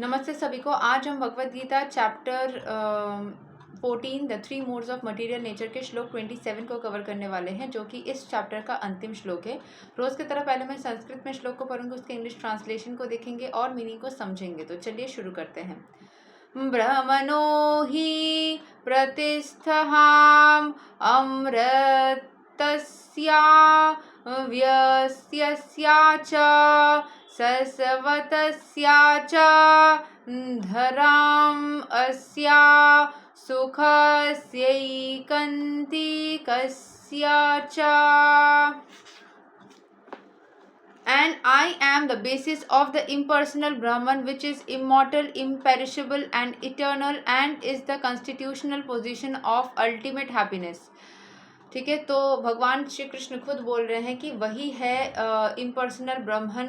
नमस्ते सभी को। आज हम Bhagavad Gita chapter 14 the three modes of material nature के श्लोक 27 को कवर करने वाले हैं, जो कि इस चैप्टर का अंतिम श्लोक है। रोज की तरह पहले मैं संस्कृत में श्लोक को पढ़ूंगी, उसके इंग्लिश ट्रांसलेशन को देखेंगे और मीनिंग को समझेंगे। तो चलिए शुरू करते हैं। ब्रह्मणो हि प्रतिष्ठहाम अमृतस्या व्यस्यस्या च सस्वतस्या च धराम् अस्या सुखस्यैकान्तिकस्या च। And I am the basis of the impersonal Brahman, which is immortal, imperishable and eternal, and is the constitutional position of ultimate happiness. ठीक है, तो भगवान श्री कृष्ण खुद बोल रहे हैं कि वही है इम्पर्सनल ब्रह्मन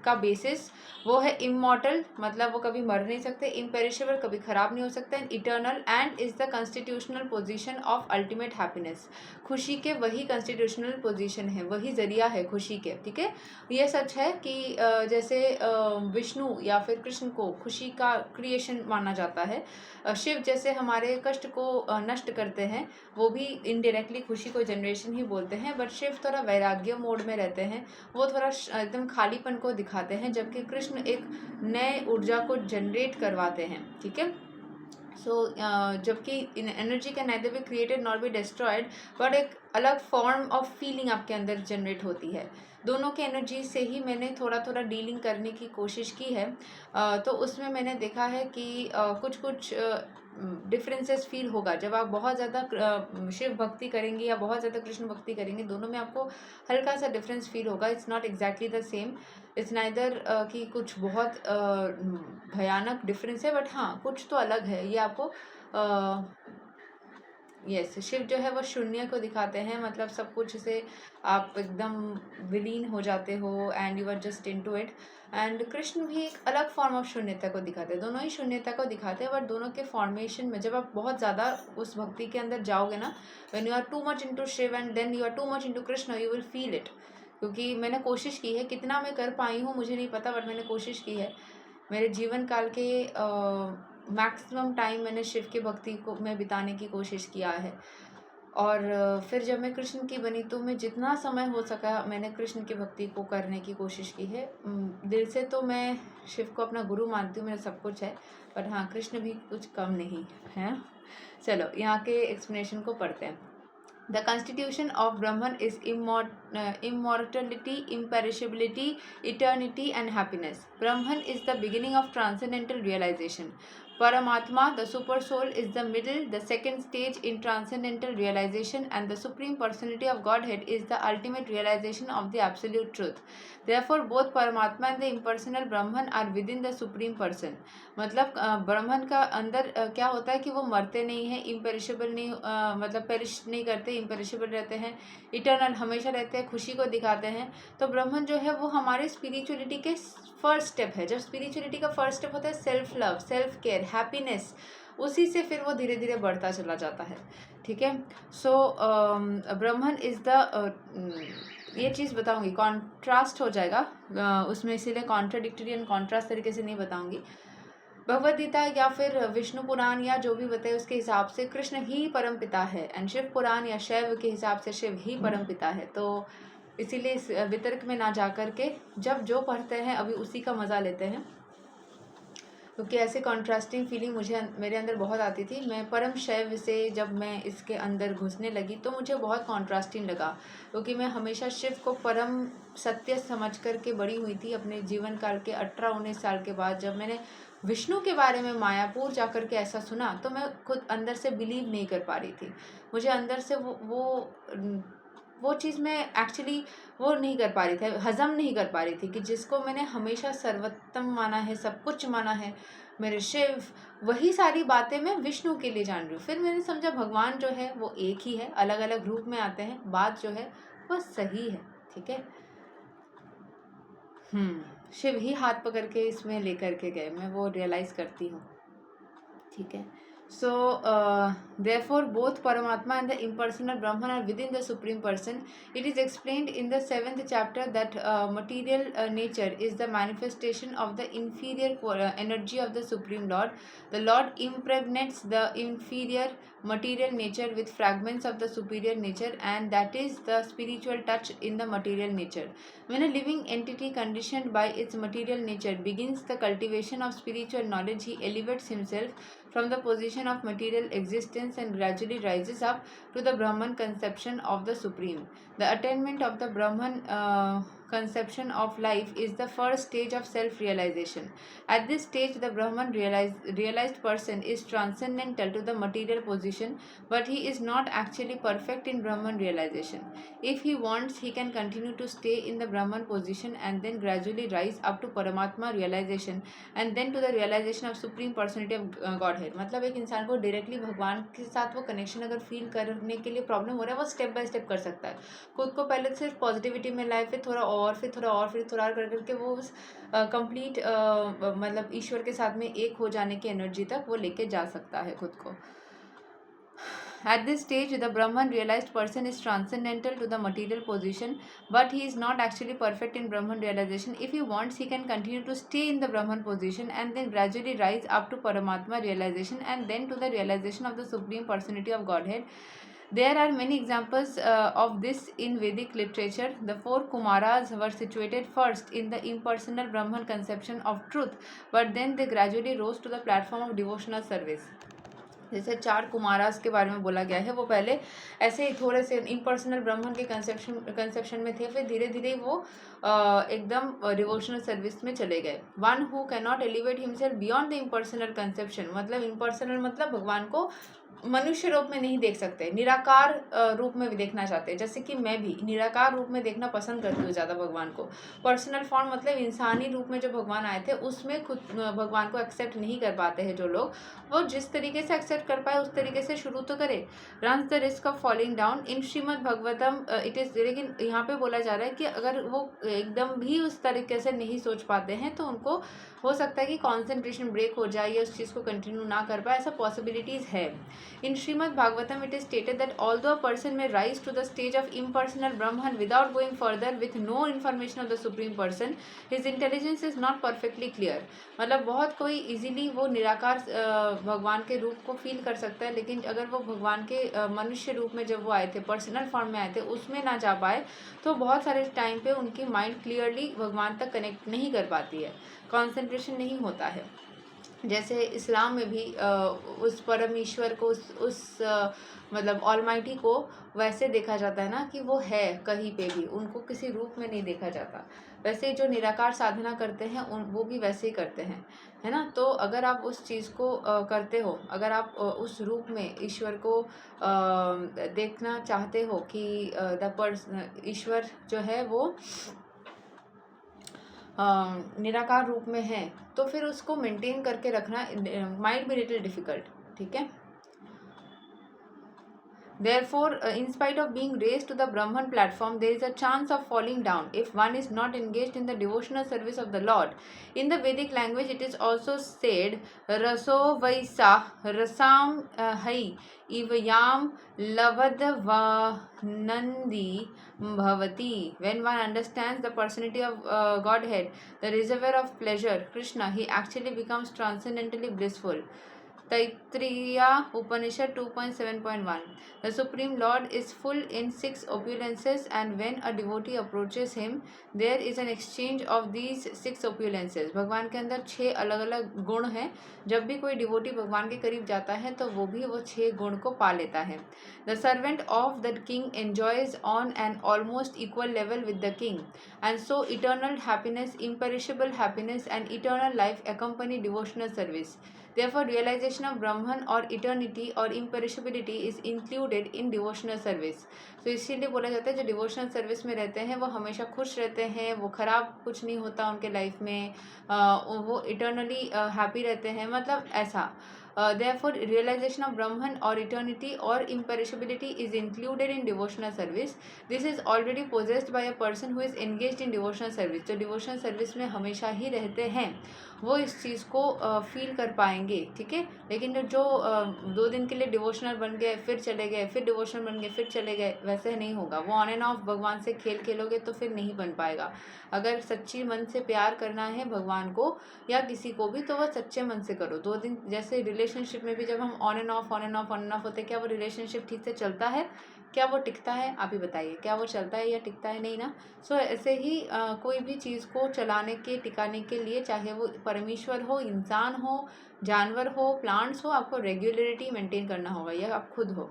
का बेसिस। वो है इमॉर्टल, मतलब वो कभी मर नहीं सकते, इम्पेरिशेबल, कभी खराब नहीं हो सकते, eternal, and is the constitutional position of ultimate happiness. खुशी के वही कॉन्स्टिट्यूशनल पोजीशन है, वही जरिया है खुशी के। ठीक है, ये सच है कि जैसे विष्णु या फिर कृष्ण को खुशी का क्रिएशन माना जाता है, शिव जैसे हमारे कष्ट को नष्ट करते हैं, वो भी इनडायरेक्टली खुशी को जनरेशन ही बोलते हैं। बट शिव थोड़ा वैराग्य मोड में रहते हैं, वो थोड़ा एकदम खालीपन को दिखाते हैं, जबकि कृष्ण एक नए ऊर्जा को जनरेट करवाते हैं। ठीक है, जबकि energy can neither be created not be destroyed, but एक अलग फॉर्म ऑफ फीलिंग आपके अंदर जनरेट होती है। दोनों के एनर्जी से ही मैंने थोड़ा थोड़ा डीलिंग करने की कोशिश की है। तो उसमें मैंने देखा है कि कुछ कुछ डिफरेंसेस फील होगा जब आप बहुत ज़्यादा शिव भक्ति करेंगे या बहुत ज़्यादा कृष्ण भक्ति करेंगे। दोनों में आपको हल्का सा डिफरेंस फील होगा। It's not exactly the same, it's neither कि कुछ बहुत भयानक डिफरेंस है, बट हाँ कुछ तो अलग है। ये आपको यस शिव जो है वो शून्य को दिखाते हैं, मतलब सब कुछ से आप एकदम विलीन हो जाते हो and you are just into it. And Krishna भी एक अलग फॉर्म ऑफ शून्यता को दिखाते हैं, दोनों ही शून्यता को दिखाते हैं, बट दोनों के फॉर्मेशन में जब आप बहुत ज़्यादा उस भक्ति के अंदर जाओगे ना, when you are too much into Shiva and then you are too much into Krishna, you will feel it. क्योंकि मैंने कोशिश की है, कितना मैं कर पाई हूँ मुझे नहीं पता, बट मैंने कोशिश की है। मेरे जीवन काल के मैक्सिमम टाइम मैंने शिव की भक्ति को में बिताने की कोशिश किया है। और फिर जब मैं कृष्ण की बनी तो मैं जितना समय हो सका मैंने कृष्ण की भक्ति को करने की कोशिश की है। दिल से तो मैं शिव को अपना गुरु मानती हूँ, मेरा सब कुछ है, बट हाँ कृष्ण भी कुछ कम नहीं है। चलो यहाँ के एक्सप्लेनेशन को पढ़ते हैं। The constitution of Brahman is immortality, imperishability, eternity and happiness. Brahman is the beginning of transcendental realization. Paramatma, the super soul, is the middle, the second stage in transcendental realization, and the supreme personality of Godhead is the ultimate realization of the absolute truth. Therefore, both Paramatma and the impersonal Brahman are within the supreme person. मतलब ब्रह्मन का अंदर क्या होता है कि वो मरते नहीं हैं, इम्पेरिशेबल नहीं, मतलब पेरिश नहीं करते, इम्पेरिशेबल रहते हैं, इटर्नल हमेशा रहते हैं, खुशी को दिखाते हैं। तो ब्रह्मन जो है वो हमारे स्पिरिचुअलिटी के फर्स्ट स्टेप है। जब स्पिरिचुअलिटी का फर्स्ट स्टेप होता है self love, self care, happiness, उसी से फिर वो धीरे धीरे बढ़ता चला जाता है। ठीक है, सो ब्रह्मन इज द ये चीज़ बताऊंगी, कॉन्ट्रास्ट हो जाएगा उसमें, इसीलिए कॉन्ट्राडिक्टरी एंड कॉन्ट्रास्ट तरीके से नहीं बताऊंगी। भगवद गीता या फिर विष्णु पुराण या जो भी बताए उसके हिसाब से कृष्ण ही परम पिता है, एंड शिव पुराण या शैव के हिसाब से शिव ही परम पिता है। तो इसीलिए इस वितर्क में ना जा कर के जब जो पढ़ते हैं अभी उसी का मज़ा लेते हैं, क्योंकि ऐसे कॉन्ट्रास्टिंग फीलिंग मुझे मेरे अंदर बहुत आती थी। मैं परम शैव से जब मैं इसके अंदर घुसने लगी तो मुझे बहुत कॉन्ट्रास्टिंग लगा, क्योंकि मैं हमेशा शिव को परम सत्य समझ कर के बड़ी हुई थी। अपने जीवन काल के 18-19 साल के बाद जब मैंने विष्णु के बारे में मायापुर जाकर के ऐसा सुना तो मैं खुद अंदर से बिलीव नहीं कर पा रही थी। मुझे अंदर से वो चीज़ मैं एक्चुअली वो नहीं कर पा रही थी, हज़म नहीं कर पा रही थी कि जिसको मैंने हमेशा सर्वोत्तम माना है, सब कुछ माना है, मेरे शिव, वही सारी बातें मैं विष्णु के लिए जान रही हूँ। फिर मैंने समझा भगवान जो है वो एक ही है, अलग अलग रूप में आते हैं, बात जो है वो सही है। ठीक है, शिव ही हाथ पकड़ के इसमें लेकर के गए, मैं वो रियलाइज़ करती हूँ। ठीक है, So, therefore, both Paramatma and the impersonal Brahman are within the Supreme Person. It is explained in the 7th chapter that material nature is the manifestation of the inferior energy of the Supreme Lord. The Lord impregnates the inferior material nature with fragments of the superior nature, and that is the spiritual touch in the material nature. When a living entity conditioned by its material nature begins the cultivation of spiritual knowledge, he elevates himself from the position of material existence and gradually rises up to the Brahman conception of the Supreme. The attainment of the Brahman conception of life is the first stage of self-realization. At this stage, the Brahman realized person is transcendental to the material position, but he is not actually perfect in Brahman realization. If he wants, he can continue to stay in the Brahman position and then gradually rise up to Paramatma realization and then to the realization of Supreme Personality of Godhead. मतलब एक इंसान को directly भगवान के साथ वो connection अगर feel करने के लिए प्रॉब्लम हो रहा है, वो स्टेप बाय स्टेप कर सकता है. खुद को पहले सिर्फ पॉजिटिविटी में लाए, फिर थोड़ा और, फिर थोड़ा और, फिर थोड़ा और कर करके वो उस कंप्लीट मतलब ईश्वर के साथ में एक हो जाने की एनर्जी तक वो लेके जा सकता है खुद को. At this stage, the Brahman realized person is transcendental to the material position, but he is not actually perfect in Brahman realization. If he wants, he can continue to stay in the Brahman position and then gradually rise up to Paramatma realization and then to the realization of the Supreme Personality of Godhead. There are many examples of this in Vedic literature. The 4 Kumaras were situated first in the impersonal Brahman conception of truth, but then they gradually rose to the platform of devotional service. जैसे 4 कुमारास के बारे में बोला गया है, वो पहले ऐसे ही थोड़े से इम्पर्सनल ब्राह्मण के कंसेप्शन में थे, फिर धीरे धीरे वो एकदम डिवोशनल सर्विस में चले गए. One who can not elevate himself beyond the impersonal conception, मतलब इम्पर्सनल मतलब भगवान को मनुष्य रूप में नहीं देख सकते, निराकार रूप में भी देखना चाहते हैं. जैसे कि मैं भी निराकार रूप में देखना पसंद करती हूँ ज़्यादा भगवान को. पर्सनल फॉर्म मतलब इंसानी रूप में जो भगवान आए थे उसमें खुद भगवान को एक्सेप्ट नहीं कर पाते हैं जो लोग. वो जिस तरीके से एक्सेप्ट कर पाए उस तरीके से शुरू तो करे. Runs the risk of falling down in Shrimad Bhagavatam it is. लेकिन यहाँ पे बोला जा रहा है कि अगर वो एकदम भी उस तरीके से नहीं सोच पाते हैं तो उनको हो सकता है कि कॉन्सेंट्रेशन ब्रेक हो जाए या उस चीज़ को कंटिन्यू ना कर पाए, ऐसा पॉसिबिलिटीज़ है. In Srimad Bhagavatam, it is stated that although a person may rise to the stage of impersonal Brahman without going further with no information of the Supreme Person, his intelligence is not perfectly clear. मतलब बहुत कोई easily वो निराकार भगवान के रूप को feel कर सकता है, लेकिन अगर वो भगवान के मनुष्य रूप में जब वो आए थे, पर्सनल फॉर्म में आए थे, उसमें ना जा पाए तो बहुत सारे टाइम पे उनकी माइंड क्लियरली भगवान तक कनेक्ट नहीं कर पाती है, कॉन्सेंट्रेशन नहीं होता है. जैसे इस्लाम में भी उस परम ईश्वर को उस मतलब ऑलमाइटी को वैसे देखा जाता है ना कि वो है कहीं पे भी, उनको किसी रूप में नहीं देखा जाता. वैसे जो निराकार साधना करते हैं वो भी वैसे ही करते हैं, है ना. तो अगर आप उस चीज़ को करते हो, अगर आप उस रूप में ईश्वर को देखना चाहते हो कि ईश्वर जो है वो निराकार रूप में है, तो फिर उसको मेंटेन करके रखना माइट बी लिटिल डिफिकल्ट. ठीक है. Therefore, in spite of being raised to the Brahman platform, there is a chance of falling down if one is not engaged in the devotional service of the Lord. In the Vedic language, it is also said, Raso Vaisa Rasam Hai Ivayam Lavadvanandi Bhavati. When one understands the personality of Godhead, the reservoir of pleasure, Krishna, he actually becomes transcendently blissful. Taittiriya Upanishad 2.7.1. The Supreme Lord is full in 6 opulences, and when a devotee approaches him, there is an exchange of these 6 opulences. भगवान के अंदर 6 अलग अलग गुण हैं. जब भी कोई डिवोटी भगवान के करीब जाता है तो वो भी वो 6 गुण को पा लेता है. The servant of the king enjoys on an almost equal level with the king, and so eternal happiness, imperishable happiness, and eternal life accompany devotional service. Therefore, realization of Brahman or eternity or imperishability is included in devotional service. तो इसीलिए बोला जाता है जो devotional service में रहते हैं वो हमेशा खुश रहते हैं, वो ख़राब कुछ नहीं होता उनके लाइफ में, वो इटर्नली हैप्पी रहते हैं. मतलब ऐसा Therefore, realization of Brahman or eternity or imperishability is included in devotional service. This is already possessed by a person who is engaged in devotional service. जो devotional service में हमेशा ही रहते हैं वो इस चीज़ को फील कर पाएंगे, ठीक है। लेकिन जो 2 दिन के लिए डिवोशनल बन गए फिर चले गए, फिर डिवोशनल बन गए फिर चले गए, वैसे नहीं होगा। वो ऑन एंड ऑफ भगवान से खेल खेलोगे तो फिर नहीं बन पाएगा। अगर सच्ची मन से प्यार करना है भगवान को या किसी को भी तो वह सच्चे मन से करो। 2 दिन जैसे रिलेशनशिप में भी जब हम ऑन एंड ऑफ होते, क्या वो रिलेशनशिप ठीक से चलता है? क्या वो टिकता है? आप ही बताइए, क्या वो चलता है या टिकता है? नहीं ना। सो ऐसे ही कोई भी चीज़ को चलाने के टिकाने के लिए, चाहे वो परमेश्वर हो, इंसान हो, जानवर हो, प्लांट्स हो, आपको रेगुलरिटी मेंटेन करना होगा, या आप खुद हो।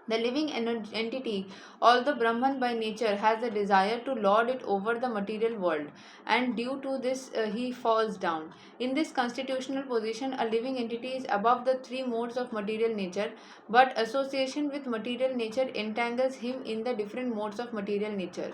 The living entity, although Brahman by nature, has a desire to lord it over the material world, and due to this he falls down. In this constitutional position, a living entity is above the 3 modes of material nature, but association with material nature entangles him in the different modes of material nature: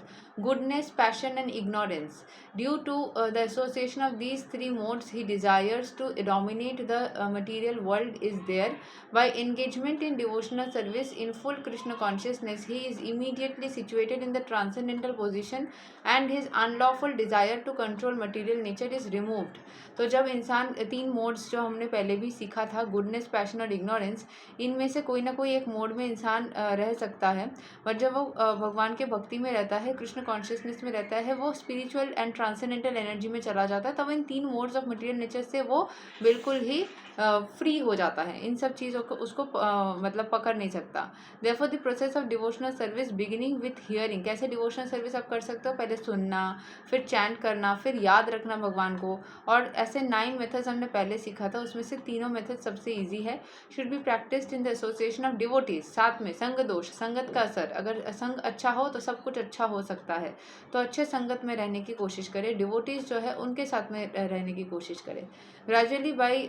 goodness, passion, and ignorance. Due to the association of these 3 modes, he desires to dominate the material world is there. By engagement in devotional service in full Krishna consciousness, he is immediately situated in the transcendental position and his unlawful desire to control material nature is removed. तो जब इंसान 3 modes जो हमने पहले भी सीखा था, goodness, passion और इग्नोरेंस, इनमें से कोई ना कोई एक मोड में इंसान रह सकता है। बट जब वो भगवान के भक्ति में रहता है, कृष्ण कॉन्शियसनेस में रहता है, वो स्पिरिचुअल एंड ट्रांसेंडेंटल एनर्जी में चला जाता है, तब इन 3 मोड्स ऑफ मटेरियल नेचर से वो बिल्कुल ही फ्री हो जाता है। इन सब चीज़ों को उसको मतलब पकड़ नहीं सकता। Therefore the process of devotional service beginning with hearing. कैसे डिवोशनल सर्विस आप कर सकते हो? पहले सुनना, फिर चैंट करना, फिर याद रखना भगवान को, और ऐसे 9 मेथड्स हमने पहले सीखा था, उसमें से तीनों मेथड सबसे ईजी है। Should be practised in the association of devotees. साथ में संग दोष, संगत का असर, अगर संग अच्छा हो तो सब कुछ अच्छा हो सकता है, तो अच्छे संगत में रहने की कोशिश करें। डिवोटीज जो है उनके साथ में रहने की कोशिश करें। Gradually by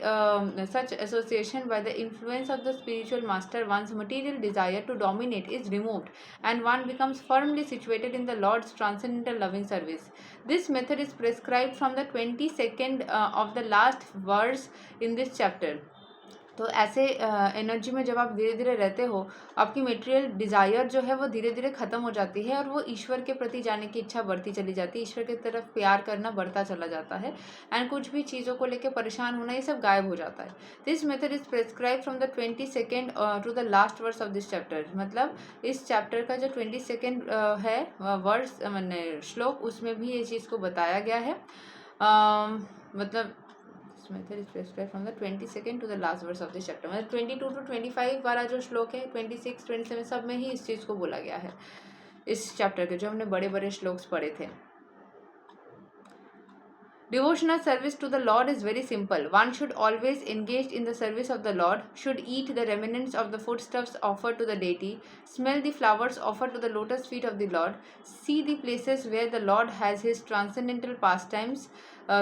such association, by the influence of the spiritual master, one's material desire to dominate is removed and one becomes firmly situated in the Lord's transcendental loving service. This method is prescribed from the 22nd of the last verse in this chapter. तो ऐसे energy में जब आप धीरे धीरे रहते हो, आपकी मटेरियल डिज़ायर जो है वो धीरे धीरे ख़त्म हो जाती है और वो ईश्वर के प्रति जाने की इच्छा बढ़ती चली जाती है, ईश्वर की तरफ प्यार करना बढ़ता चला जाता है, एंड कुछ भी चीज़ों को लेकर परेशान होना ये सब गायब हो जाता है। This method is prescribe from the 22nd to the last verse of this chapter. मतलब इस चैप्टर का जो 22nd है वर्स मैंने श्लोक, उसमें भी ये चीज़ को बताया गया है। मतलब method is prescribed from the 22nd to the last verse of this chapter। मतलब 22 to 25 वाला जो श्लोक है, 26, 27 सब में ही इस चीज़ को बोला गया है इस चैप्टर के, जो हमने बड़े बड़े श्लोक्स पढ़े थे। Devotional service to the Lord is very simple. One should always engage in the service of the Lord, should eat the remnants of the foodstuffs offered to the deity, smell the flowers offered to the lotus feet of the Lord, see the places where the Lord has his transcendental pastimes,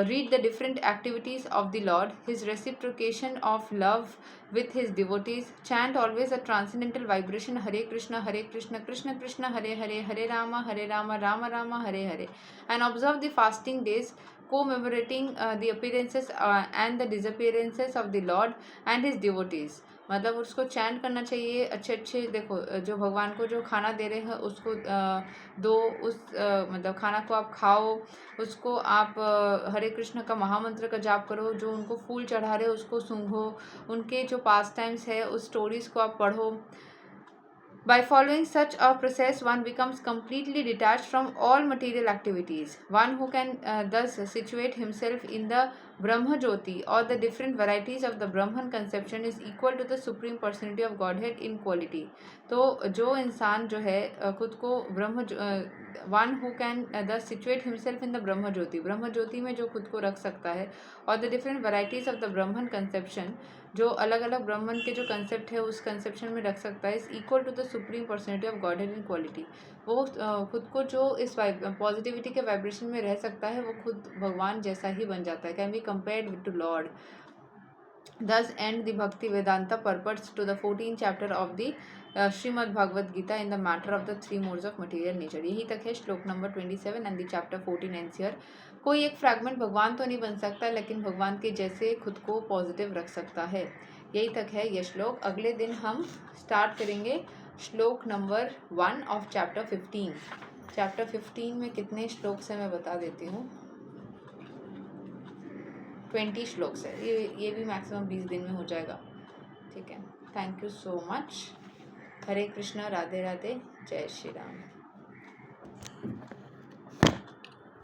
read the different activities of the Lord, his reciprocation of love with his devotees, chant always a transcendental vibration Hare Krishna, Krishna Krishna, Hare Hare, Hare Rama, Rama Rama, Hare Hare, and observe the fasting days, commemorating the appearances and the disappearances of the Lord and his devotees। मतलब उसको chant करना चाहिए अच्छे अच्छे। देखो, जो भगवान को जो खाना दे रहे हैं उसको दो, उस मतलब खाना को आप खाओ, उसको आप हरे कृष्ण का महामंत्र का जाप करो, जो उनको फूल चढ़ा रहे उसको सूंघो, उनके जो पास टाइम्स है उस स्टोरीज़ को आप पढ़ो। By following such a process, one becomes completely detached from all material activities. One who can thus situate himself in the Brahma Jyoti or the different varieties of the Brahman conception is equal to the Supreme Personality of Godhead in quality. तो जो इंसान जो है खुद को one who can thus situate himself in the Brahma Jyoti, ब्रह्म ज्योति में जो खुद को रख सकता है, और the different varieties of the Brahman conception, जो अलग अलग ब्राह्मण के जो कंसेप्ट है उस कंसेप्शन में रख सकता है, is equal to the supreme personality of Godhead in quality. वो खुद को जो इस पॉजिटिविटी के वाइब्रेशन में रह सकता है वो खुद भगवान जैसा ही बन जाता है, can be compared with two Lord. Thus end the Bhakti Vedanta purports to the 14th chapter of the Srimad Bhagavad Gita in the matter of the 3 modes of material nature। यहीं तक है श्लोक number 27 and the chapter 14 ends here. कोई एक fragment भगवान तो नहीं बन सकता, लेकिन भगवान के जैसे खुद को पॉजिटिव रख सकता है। यही तक है ये श्लोक। अगले दिन हम स्टार्ट करेंगे श्लोक नंबर 1 ऑफ चैप्टर 15। चैप्टर 15 में कितने श्लोक है मैं बता देती हूँ। 20 श्लोक है। ये भी मैक्सिमम 20 दिन में हो जाएगा। ठीक है, थैंक यू सो मच। हरे कृष्णा, राधे राधे, जय श्री राम।